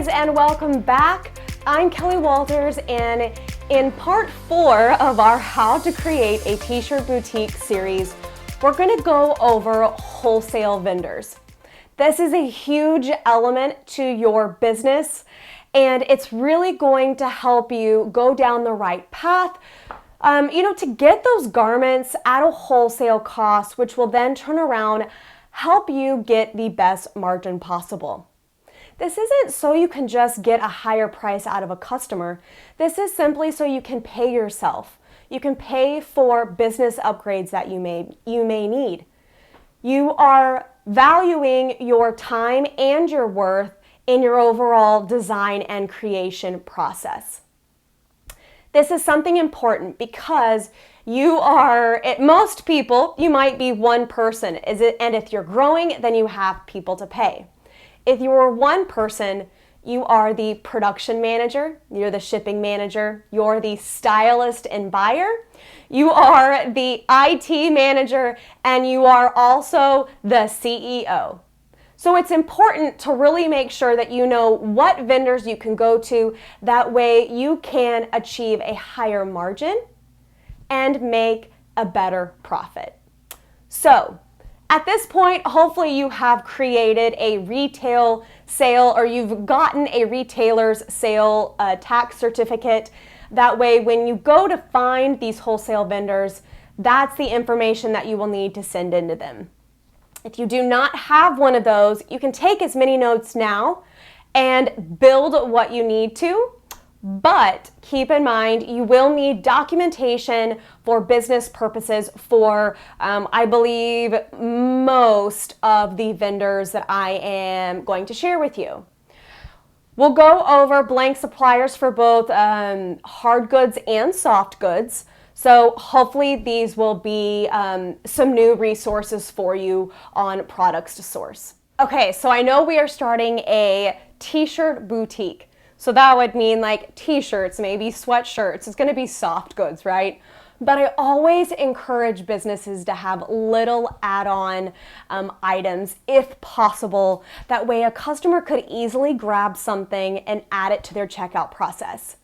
guys, and welcome back. I'm Kelly Walters, and in part 4 of our How to Create a T-Shirt Boutique series, we're going to go over wholesale vendors. This is a huge element to your business, and it's really going to help you go down the right path, to get those garments at a wholesale cost, which will then turn around, help you get the best margin possible. This isn't so you can just get a higher price out of a customer. This is simply so you can pay yourself. You can pay for business upgrades that you may need. You are valuing your time and your worth in your overall design and creation process. This is something important because most people, you might be one person, and if you're growing, then you have people to pay. If you are one person, you are the production manager, you're the shipping manager, you're the stylist and buyer, you are the IT manager, and you are also the CEO. So it's important to really make sure that you know what vendors you can go to. That way you can achieve a higher margin and make a better profit. So at this point, hopefully you have created a retail sale, or you've gotten a retailer's sale tax certificate. That way, when you go to find these wholesale vendors, that's the information that you will need to send into them. If you do not have one of those, you can take as many notes now and build what you need to. But keep in mind, you will need documentation for business purposes for, I believe, most of the vendors that I am going to share with you. We'll go over blank suppliers for both hard goods and soft goods. So hopefully these will be some new resources for you on products to source. Okay, so I know we are starting a t-shirt boutique. So that would mean like t-shirts, maybe sweatshirts. It's going to be soft goods, right? But I always encourage businesses to have little add-on items if possible. That way a customer could easily grab something and add it to their checkout process.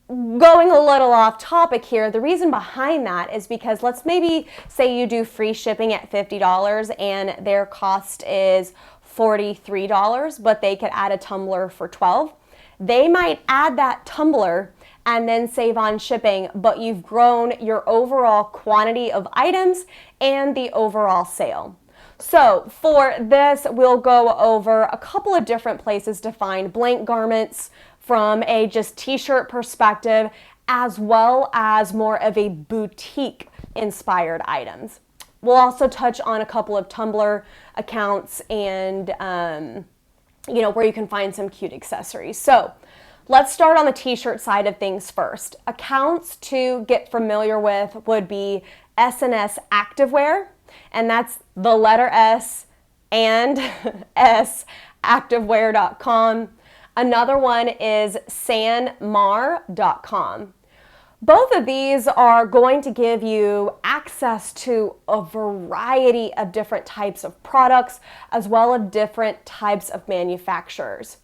Going a little off topic here, the reason behind that is because let's maybe say you do free shipping at $50 and their cost is $43, but they could add a tumbler for $12. They might add that tumbler and then save on shipping, but you've grown your overall quantity of items and the overall sale. So for this, we'll go over a couple of different places to find blank garments from a just t-shirt perspective, as well as more of a boutique inspired items. We'll also touch on a couple of Tumblr accounts and, where you can find some cute accessories. So let's start on the t-shirt side of things first. Accounts to get familiar with would be S&S Activewear, and that's the letter S and S, activewear.com. Another one is sanmar.com. Both of these are going to give you access to a variety of different types of products, as well as different types of manufacturers.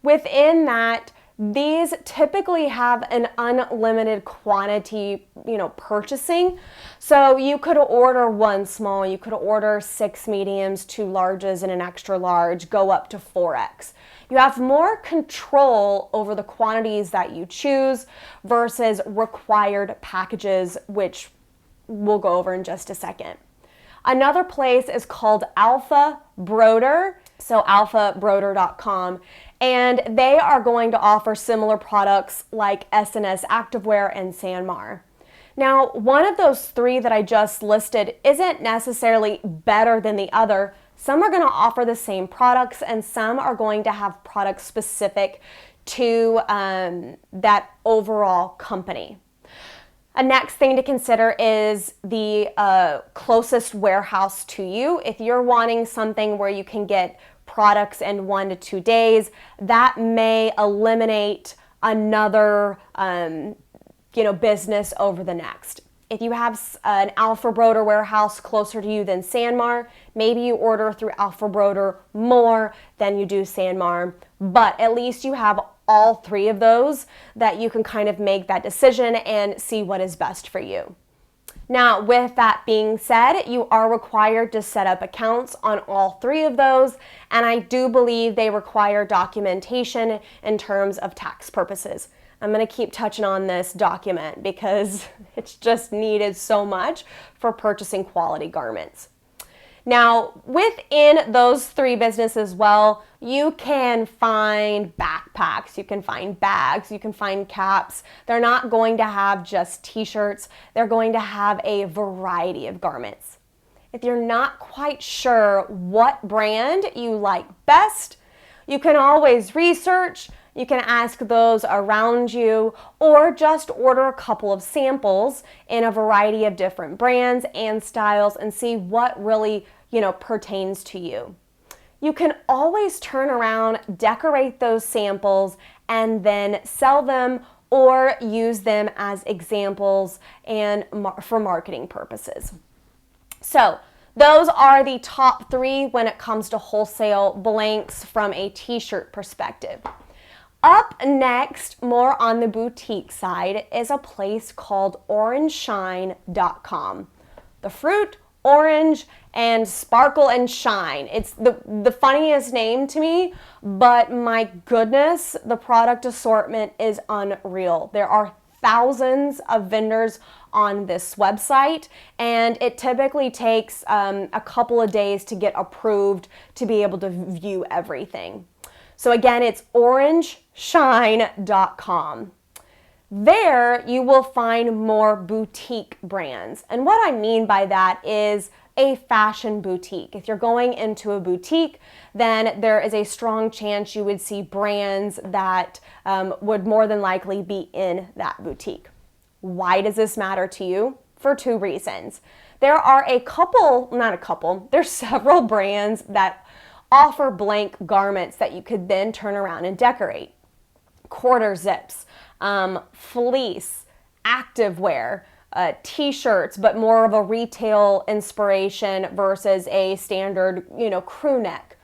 Within that, these typically have an unlimited quantity, purchasing. So you could order one small, you could order 6 mediums, 2 larges, and an extra large, go up to 4X. You have more control over the quantities that you choose versus required packages, which we'll go over in just a second. Another place is called Alpha Broder, so alphabroder.com, and they are going to offer similar products like S&S Activewear and Sanmar. Now, one of those 3 that I just listed isn't necessarily better than the other. Some are going to offer the same products, and some are going to have products specific to that overall company. A next thing to consider is the closest warehouse to you. If you're wanting something where you can get products in 1 to 2 days, that may eliminate another business over the next. If you have an Alpha Broder warehouse closer to you than Sanmar, maybe you order through Alpha Broder more than you do Sanmar, but at least you have all three of those that you can kind of make that decision and see what is best for you. Now, with that being said, you are required to set up accounts on all three of those, and I do believe they require documentation in terms of tax purposes. I'm going to keep touching on this document because it's just needed so much for purchasing quality garments. Now, within those three businesses as well, you can find backpacks, you can find bags, you can find caps. They're not going to have just t-shirts. They're going to have a variety of garments. If you're not quite sure what brand you like best, you can always research. You can ask those around you or just order a couple of samples in a variety of different brands and styles and see what really, pertains to you. You can always turn around, decorate those samples, and then sell them or use them as examples and for marketing purposes. So those are the top three when it comes to wholesale blanks from a t-shirt perspective. Up next, more on the boutique side, is a place called orangeshine.com. The fruit, orange, and sparkle and shine. It's the funniest name to me, but my goodness, the product assortment is unreal. There are thousands of vendors on this website, and it typically takes a couple of days to get approved to be able to view everything. So again, it's orangeshine.com. There you will find more boutique brands. And what I mean by that is a fashion boutique. If you're going into a boutique, then there is a strong chance you would see brands that would more than likely be in that boutique. Why does this matter to you? For two reasons. There's several brands that offer blank garments that you could then turn around and decorate. Quarter zips, fleece, activewear, t-shirts, but more of a retail inspiration versus a standard, crew neck.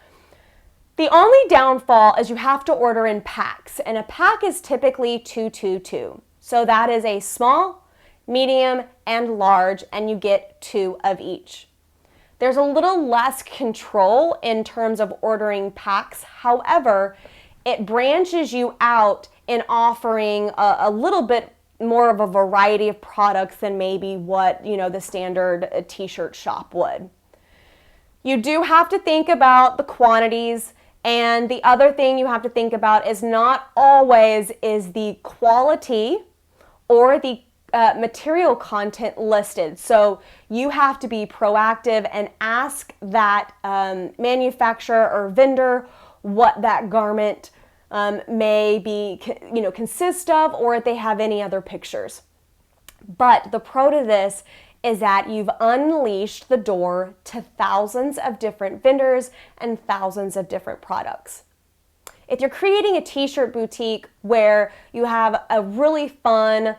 The only downfall is you have to order in packs, and a pack is typically 222. So that is a small, medium, and large, and you get 2 of each. There's a little less control in terms of ordering packs. However, it branches you out in offering a little bit more of a variety of products than maybe what, the standard t-shirt shop would. You do have to think about the quantities, and the other thing you have to think about is not always is the quality or the material content listed. So you have to be proactive and ask that manufacturer or vendor what that garment may be, consist of, or if they have any other pictures. But the pro to this is that you've unleashed the door to thousands of different vendors and thousands of different products. If you're creating a t-shirt boutique where you have a really fun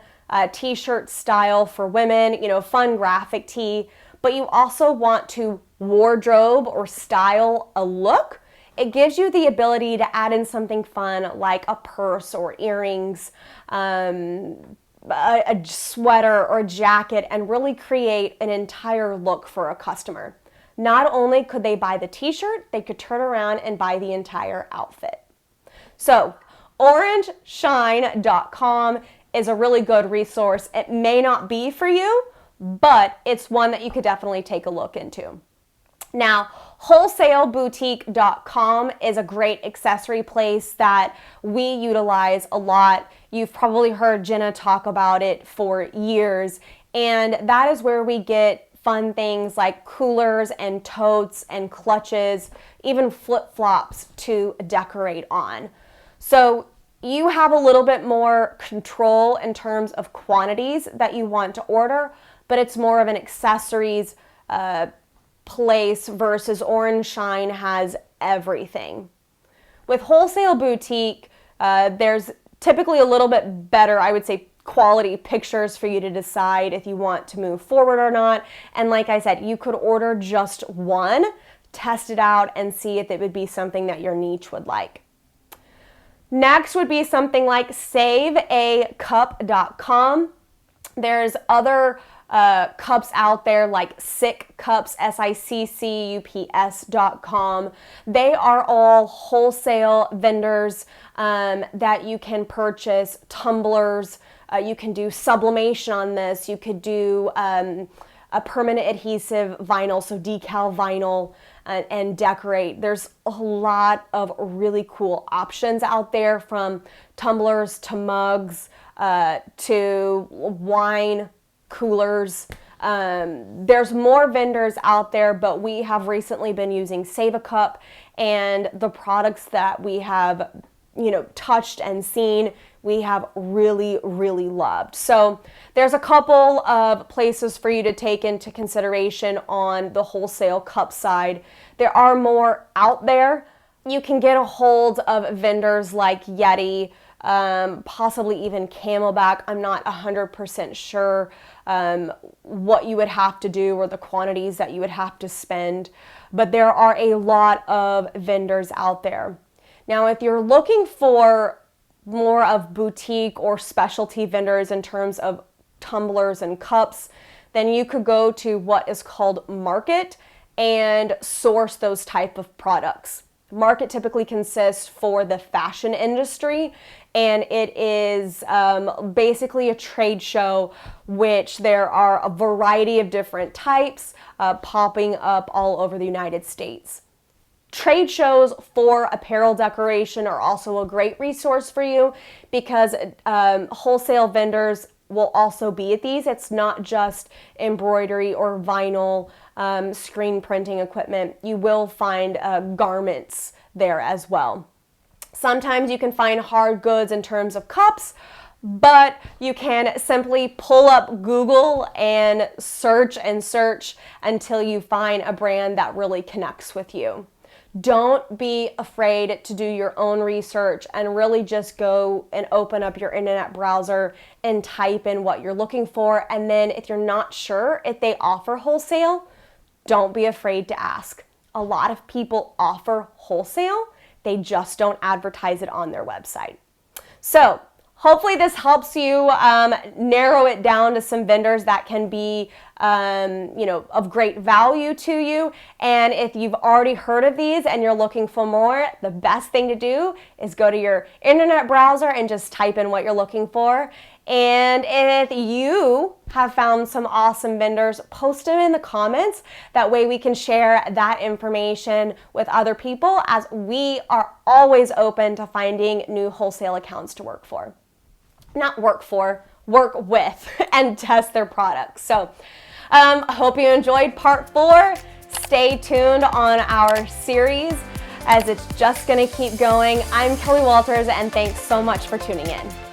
t-shirt style for women, fun graphic tee, but you also want to wardrobe or style a look, it gives you the ability to add in something fun like a purse or earrings, a sweater or a jacket, and really create an entire look for a customer. Not only could they buy the t-shirt, they could turn around and buy the entire outfit. So orangeshine.com is a really good resource. It may not be for you, but it's one that you could definitely take a look into. Now, wholesaleboutique.com is a great accessory place that we utilize a lot. You've probably heard Jenna talk about it for years, and that is where we get fun things like coolers and totes and clutches, even flip-flops to decorate on. So you have a little bit more control in terms of quantities that you want to order, but it's more of an accessories place versus Orange Shine has everything. With Wholesale Boutique, there's typically a little bit better, I would say, quality pictures for you to decide if you want to move forward or not. And like I said, you could order just one, test it out, and see if it would be something that your niche would like. Next would be something like saveacup.com. There's other cups out there like Sick Cups, SICCUPS.com. They are all wholesale vendors that you can purchase tumblers. You can do sublimation on this. You could do a permanent adhesive vinyl, so decal vinyl, and decorate. There's a lot of really cool options out there, from tumblers to mugs to wine coolers. There's more vendors out there, but we have recently been using Save a Cup, and the products that we have, touched and seen, we have really, really loved. So there's a couple of places for you to take into consideration on the wholesale cup side. There are more out there. You can get a hold of vendors like Yeti, possibly even Camelback. I'm not 100% sure what you would have to do or the quantities that you would have to spend, but there are a lot of vendors out there. Now, if you're looking for more of boutique or specialty vendors in terms of tumblers and cups, then you could go to what is called Market and source those type of products. Market typically consists for the fashion industry, and it is basically a trade show which there are a variety of different types popping up all over the United States. Trade shows for apparel decoration are also a great resource for you, because wholesale vendors will also be at these. It's not just embroidery or vinyl screen printing equipment. You will find garments there as well. Sometimes you can find hard goods in terms of cups, but you can simply pull up Google and search until you find a brand that really connects with you. Don't be afraid to do your own research and really just go and open up your internet browser and type in what you're looking for. And then if you're not sure if they offer wholesale, don't be afraid to ask. A lot of people offer wholesale, they just don't advertise it on their website. So hopefully this helps you narrow it down to some vendors that can be of great value to you. And if you've already heard of these and you're looking for more, the best thing to do is go to your internet browser and just type in what you're looking for. And if you have found some awesome vendors, post them in the comments. That way we can share that information with other people, as we are always open to finding new wholesale accounts to work with and test their products. So I hope you enjoyed part 4. Stay tuned on our series, as it's just going to keep going. I'm Kelly Walters, and thanks so much for tuning in.